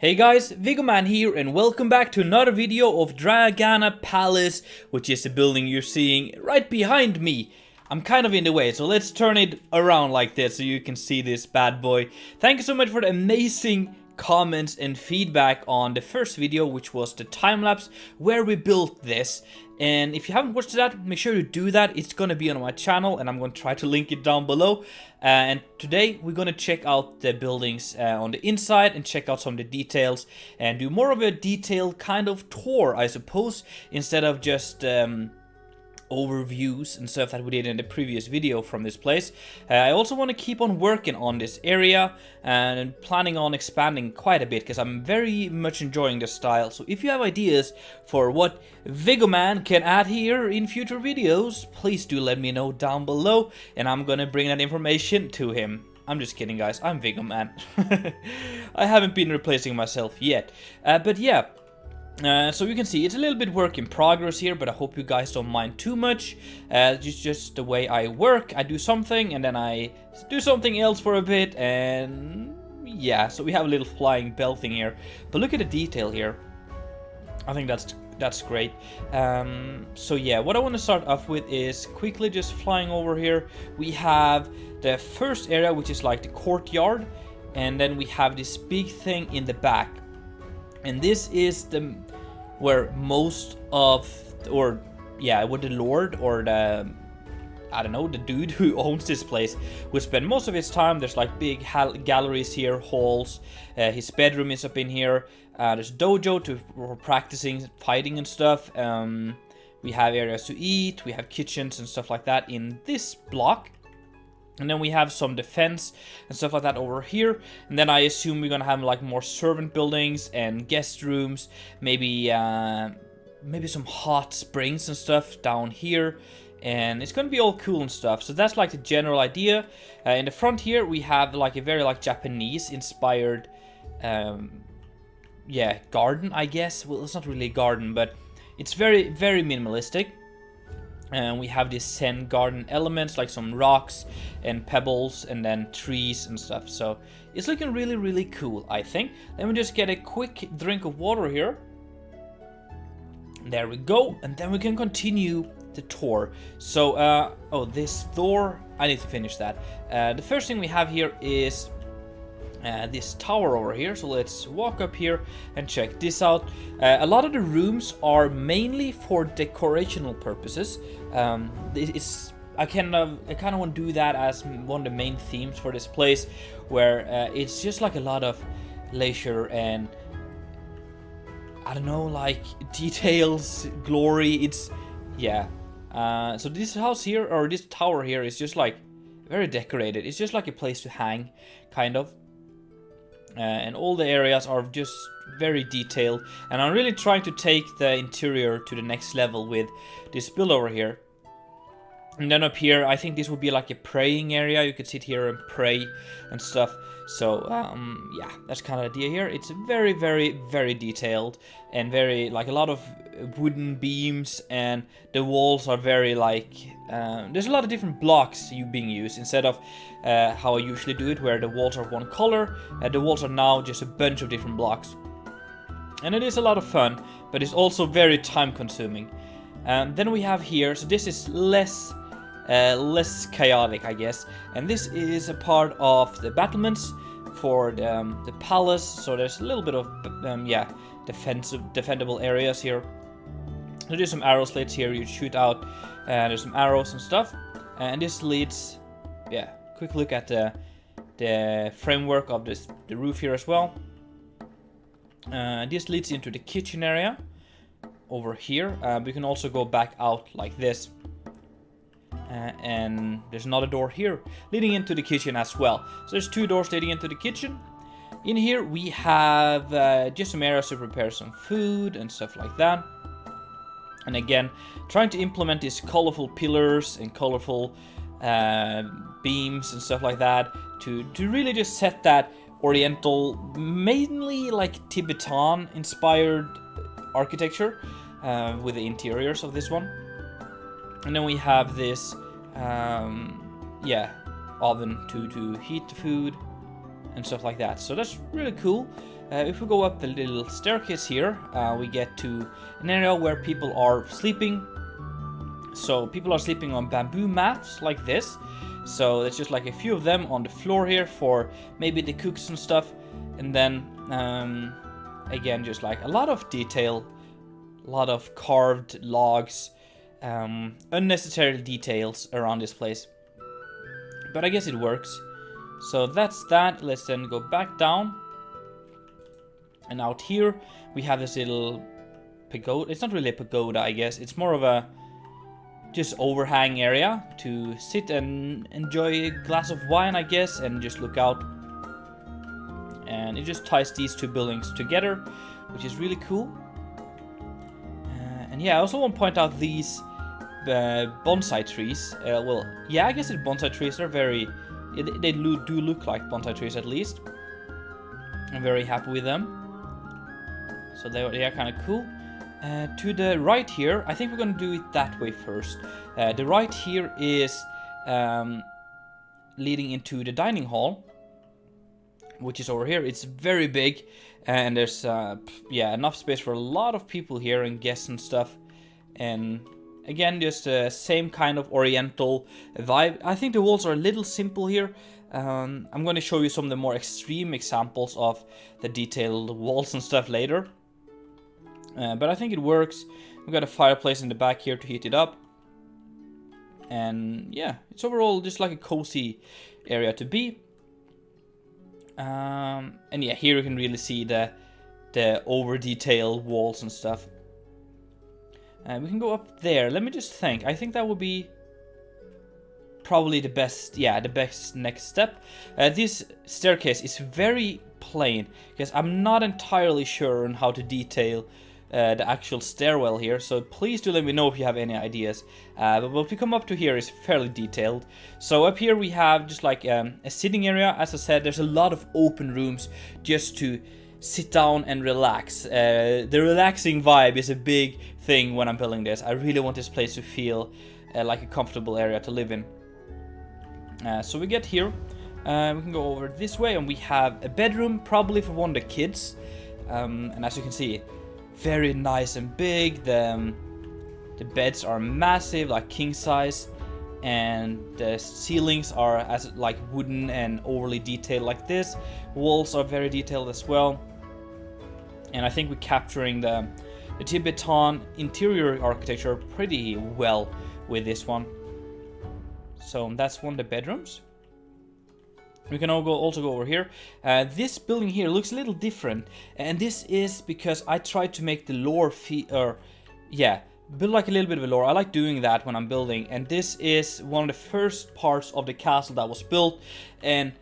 Hey guys, Viggoman here and welcome back to another video of Dryagana Palace, which is the building you're seeing right behind me. I'm kind of in the way, so let's turn it around like this so you can see this bad boy. Thank you so much for the amazing comments and feedback on the first video, which was the time-lapse where we built this. And if you haven't watched that, make sure to do that. It's gonna be on my channel and I'm gonna try to link it down below. And today we're gonna check out the buildings on the inside and check out some of the details and do more of a detailed kind of tour, I suppose, instead of just overviews and stuff that we did in the previous video from this place. I also want to keep on working on this area and planning on expanding quite a bit because I'm very much enjoying this style. So if you have ideas for what Viggoman can add here in future videos, please do let me know down below and I'm gonna bring that information to him. I'm just kidding, guys. I'm Viggoman. I haven't been replacing myself yet. But yeah. So you can see it's a little bit work in progress here, but I hope you guys don't mind too much. It's just the way I work. I do something and then I do something else for a bit, and yeah, so we have a little flying bell thing here. But look at the detail here. I think that's great. So yeah, what I want to start off with is quickly just flying over here. We have the first area, which is like the courtyard, and then we have this big thing in the back. And this is where most of, or yeah, where the lord or the, I don't know, the dude who owns this place would spend most of his time. There's like big galleries here, halls. His bedroom is up in here. There's a dojo for practicing fighting and stuff. We have areas to eat. We have kitchens and stuff like that in this block. And then we have some defense and stuff like that over here. And then I assume we're gonna have like more servant buildings and guest rooms. Maybe some hot springs and stuff down here. And it's gonna be all cool and stuff. So that's like the general idea. In the front here we have like a very like Japanese inspired yeah, garden, I guess. Well, it's not really a garden, but it's very, very minimalistic. And we have these Zen garden elements like some rocks and pebbles and then trees and stuff. So it's looking really, really cool, I think. Let me just get a quick drink of water here. There we go. And then we can continue the tour. So, oh, this door, I need to finish that. The first thing we have here is this tower over here. So let's walk up here and check this out. A lot of the rooms are mainly for decorational purposes. I kind of want to do that as one of the main themes for this place, where it's just like a lot of leisure and I don't know, like details, glory. It's yeah. So this house here, or this tower here, is just like very decorated. It's just like a place to hang, kind of. And all the areas are just very detailed, and I'm really trying to take the interior to the next level with this build over here. And then up here, I think this would be like a praying area. You could sit here and pray and stuff. So yeah, that's kind of the idea here. It's very, very, very detailed and very like a lot of wooden beams, and the walls are very like there's a lot of different blocks being used instead of how I usually do it, where the walls are one color. The walls are now just a bunch of different blocks, and it is a lot of fun, but it's also very time consuming. Then we have here, so this is less chaotic, I guess, and this is a part of the battlements for the palace. So there's a little bit of yeah, defendable areas here. So there's some arrow slits here you shoot out, and there's some arrows and stuff. And this leads, yeah, quick look at the framework of the roof here as well. This leads into the kitchen area over here. We can also go back out like this. And there's another door here leading into the kitchen as well. So there's two doors leading into the kitchen. In here we have just some areas to prepare some food and stuff like that. And again, trying to implement these colorful pillars and colorful beams and stuff like that to really just set that oriental, mainly like Tibetan inspired architecture with the interiors of this one. And then we have this yeah, oven to heat the food. and stuff like that. So that's really cool. If we go up the little staircase here, we get to an area where people are sleeping. So people are sleeping on bamboo mats like this. So there's just like a few of them on the floor here for maybe the cooks and stuff. And then again, just like a lot of detail, a lot of carved logs, unnecessary details around this place. But I guess it works. So that's that. Let's then go back down. And out here we have this little pagoda. It's not really a pagoda, I guess. It's more of a just overhang area to sit and enjoy a glass of wine, I guess, and just look out. And it just ties these two buildings together, which is really cool. And yeah, I also want to point out these bonsai trees. Well, yeah, I guess it's bonsai trees. They're very... They do look like bonsai trees, at least. I'm very happy with them. So they are kind of cool. To the right here, I think we're going to do it that way first. The right here is leading into the dining hall, which is over here. It's very big, and there's yeah, enough space for a lot of people here and guests and stuff. And again, just the same kind of oriental vibe. I think the walls are a little simple here. I'm going to show you some of the more extreme examples of the detailed walls and stuff later. But I think it works. We've got a fireplace in the back here to heat it up. And yeah, it's overall just like a cozy area to be. And yeah, here you can really see the over-detailed walls and stuff. We can go up there. Let me just think. I think that would be probably the best, yeah, the best next step. This staircase is very plain, because I'm not entirely sure on how to detail the actual stairwell here, so please do let me know if you have any ideas. But what we come up to here is fairly detailed. So up here we have just like a sitting area. As I said, there's a lot of open rooms just to sit down and relax. The relaxing vibe is a big thing when I'm building this. I really want this place to feel like a comfortable area to live in. So we get here, we can go over this way, and we have a bedroom, probably for one of the kids. And as you can see, very nice and big. The beds are massive, like king size, and the ceilings are as like wooden and overly detailed like this. Walls are very detailed as well. And I think we're capturing the Tibetan interior architecture pretty well with this one. So that's one of the bedrooms. We can also go over here. This building here looks a little different, and this is because I tried to make the lore build like a little bit of a lore. I like doing that when I'm building, and this is one of the first parts of the castle that was built, and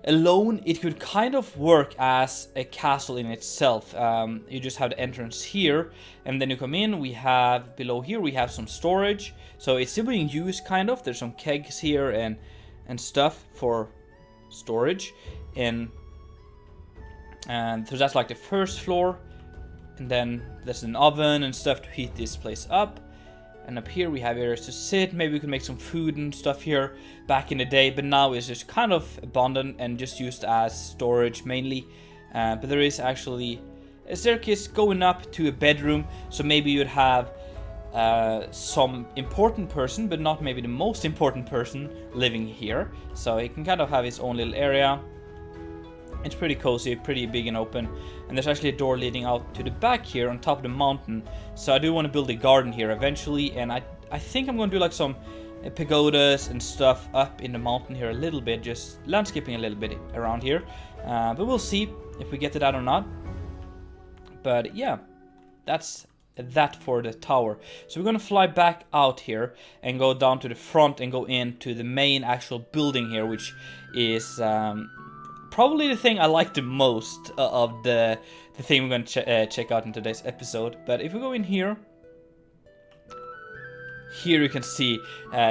alone it could kind of work as a castle in itself. You just have the entrance here, and then you come in. We have below here we have some storage, so it's still being used kind of. There's some kegs here and stuff for storage, and so that's like the first floor, and then there's an oven and stuff to heat this place up. And up here we have areas to sit. Maybe we can make some food and stuff here back in the day, but now it's just kind of abandoned and just used as storage mainly. But there is actually a staircase going up to a bedroom, so maybe you'd have some important person, but not maybe the most important person living here. So he can kind of have his own little area. It's pretty cozy, pretty big and open. And there's actually a door leading out to the back here on top of the mountain. So I do want to build a garden here eventually. And I think I'm going to do like some pagodas and stuff up in the mountain here a little bit. Just landscaping a little bit around here. But we'll see if we get to that or not. But yeah, that's that for the tower. So we're going to fly back out here and go down to the front and go into the main actual building here, which is probably the thing I like the most of the thing we're going to check out in today's episode. But if we go in here you can see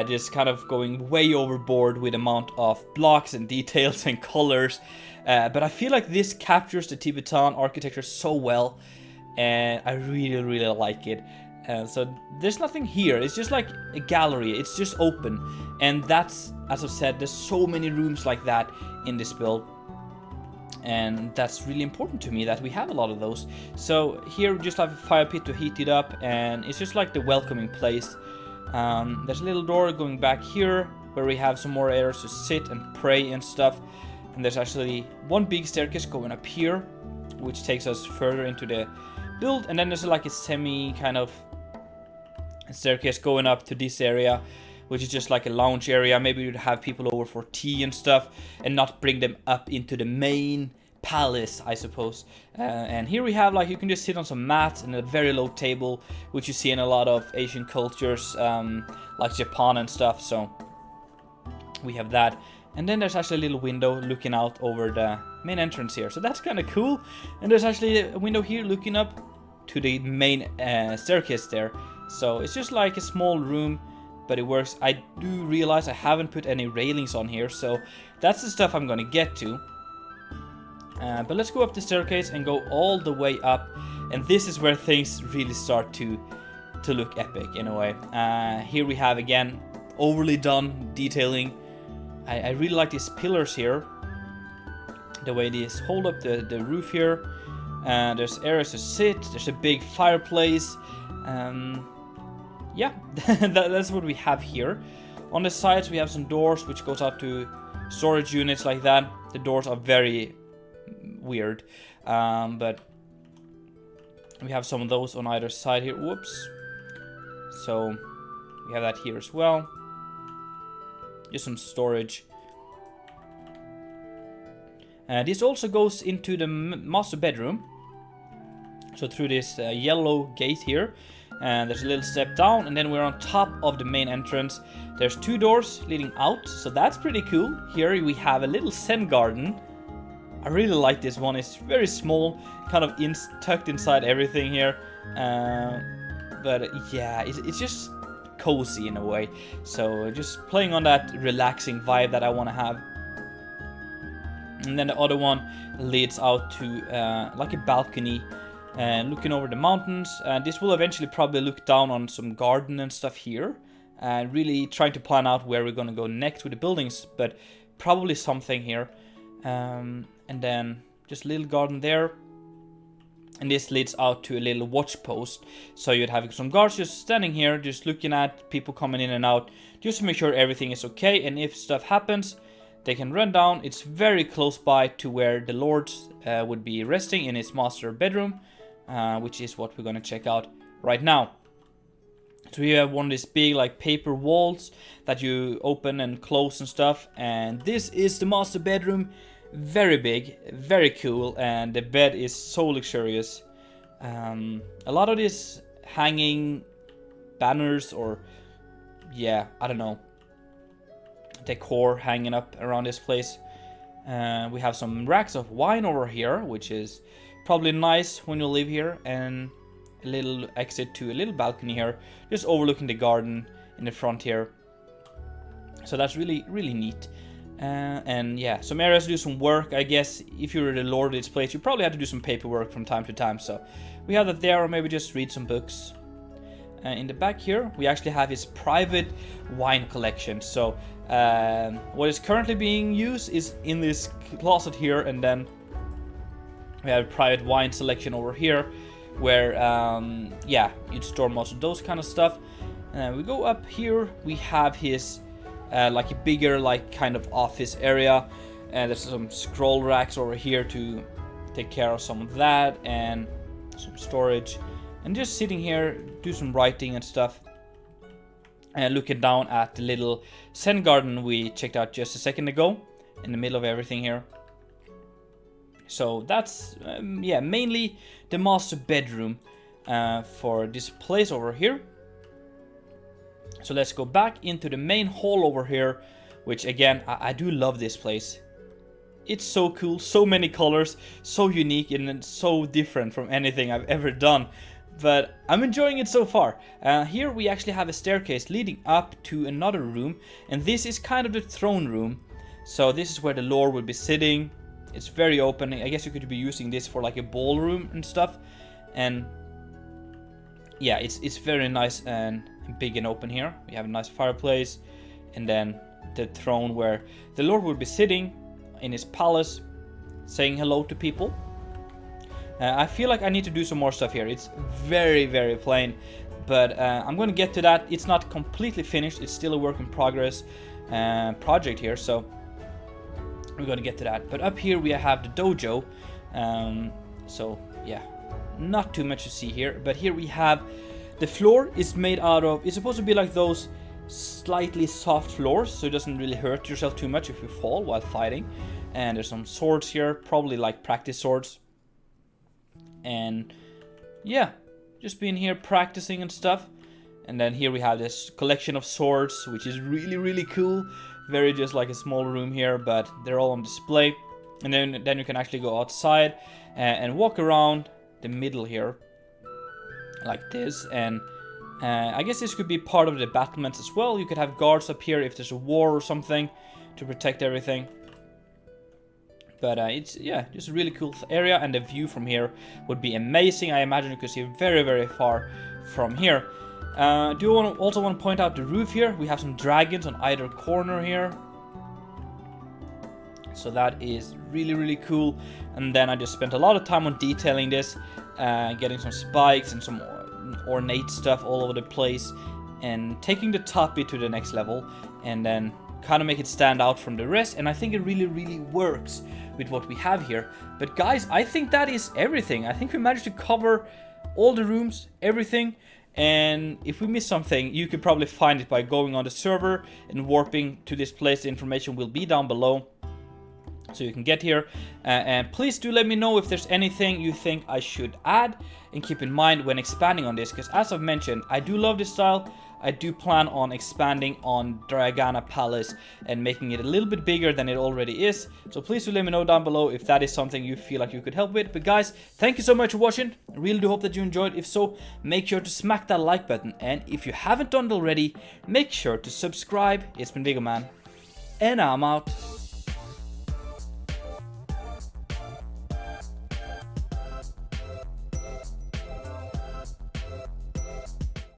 just kind of going way overboard with the amount of blocks and details and colors. But I feel like this captures the Tibetan architecture so well, and I really, really like it. So there's nothing here. It's just like a gallery. It's just open. And that's, as I've said, there's so many rooms like that in this build. and that's really important to me that we have a lot of those. So here we just have a fire pit to heat it up, and it's just like the welcoming place. There's a little door going back here where we have some more areas to sit and pray and stuff. And there's actually one big staircase going up here, which takes us further into the build. And then there's like a semi kind of staircase going up to this area, which is just like a lounge area. Maybe you'd have people over for tea and stuff and not bring them up into the main palace, I suppose. And here we have, like, you can just sit on some mats and a very low table, which you see in a lot of Asian cultures, like Japan and stuff. So we have that. And then there's actually a little window looking out over the main entrance here. So that's kind of cool. And there's actually a window here looking up to the main staircase there. So it's just like a small room, but it works. I do realize I haven't put any railings on here, so that's the stuff I'm gonna get to. But let's go up the staircase and go all the way up, and this is where things really start to look epic in a way. Here we have again overly done detailing. I really like these pillars here, the way these hold up the roof here. There's areas to sit, there's a big fireplace. Yeah, that's what we have here. On the sides we have some doors which goes up to storage units like that. The doors are very weird, but we have some of those on either side here. Whoops. So we have that here as well. Just some storage. This also goes into the master bedroom. So through this yellow gate here. And there's a little step down, and then we're on top of the main entrance. There's two doors leading out, so that's pretty cool. Here we have a little Zen garden. I really like this one. It's very small, kind of tucked inside everything here. But yeah, it's just cozy in a way. So just playing on that relaxing vibe that I want to have. And then the other one leads out to like a balcony and looking over the mountains. And this will eventually probably look down on some garden and stuff here. And really trying to plan out where we're going to go next with the buildings, but probably something here. And then just a little garden there. And this leads out to a little watch post. So you'd have some guards just standing here, just looking at people coming in and out, just to make sure everything is okay. And if stuff happens, they can run down. It's very close by to where the Lord would be resting in his master bedroom, which is what we're going to check out right now. So you have one of these big like paper walls that you open and close and stuff. And this is the master bedroom. Very big, very cool, and the bed is so luxurious. A lot of these hanging banners or, yeah, I don't know, decor hanging up around this place. We have some racks of wine over here, which is probably nice when you live here, and a little exit to a little balcony here, just overlooking the garden in the front here. So that's really, really neat. And yeah, some areas to do some work. I guess if you're the lord of this place, you probably have to do some paperwork from time to time. So we have that there, or maybe just read some books. In the back here, we actually have his private wine collection. So what is currently being used is in this closet here, and then we have a private wine selection over here, where yeah, you'd store most of those kind of stuff. And we go up here, we have his like a bigger like kind of office area, and there's some scroll racks over here to take care of some of that, and some storage, and just sitting here, do some writing and stuff, and looking down at the little Zen garden we checked out just a second ago, in the middle of everything here. So that's yeah, mainly the master bedroom for this place over here. So let's go back into the main hall over here, which again, I do love this place. It's so cool, so many colors, so unique, and so different from anything I've ever done. But I'm enjoying it so far. Here we actually have a staircase leading up to another room, and this is kind of the throne room. So this is where the Lord would be sitting. It's very open. I guess you could be using this for like a ballroom and stuff. And yeah, it's very nice and big and open here. We have a nice fireplace, and then the throne where the Lord would be sitting in his palace. saying hello to people. I feel like I need to do some more stuff here. It's very, very plain, but I'm going to get to that. It's not completely finished. It's still a work in progress project here, so we're going to get to that. But up here we have the dojo. So yeah, not too much to see here. But here we have the floor is made out of, it's supposed to be like those slightly soft floors, so it doesn't really hurt yourself too much if you fall while fighting. And there's some swords here, probably like practice swords. And yeah, just being here practicing and stuff. And then here we have this collection of swords, which is really, really cool. Very just like a small room here, but they're all on display. And then you can actually go outside and walk around the middle here like this. And I guess this could be part of the battlements as well. You could have guards up here if there's a war or something to protect everything. But it's, yeah, just a really cool area, and the view from here would be amazing. I imagine you could see very, very far from here. Do you also want to point out the roof here? We have some dragons on either corner here. So that is really, really cool. And then I just spent a lot of time on detailing this, getting some spikes and some ornate stuff all over the place, and taking the top bit to the next level, and then kind of make it stand out from the rest. And I think it really, really works with what we have here. But guys, I think that is everything. I think we managed to cover all the rooms, everything. And if we miss something, you could probably find it by going on the server and warping to this place. The information will be down below, so you can get here. And please do let me know if there's anything you think I should add and keep in mind when expanding on this, because as I've mentioned, I do love this style. I do plan on expanding on Dryagana Palace and making it a little bit bigger than it already is. So please do let me know down below if that is something you feel like you could help with. But guys, thank you so much for watching. I really do hope that you enjoyed. If so, make sure to smack that like button. And if you haven't done it already, make sure to subscribe. It's been Viggoman, and I'm out.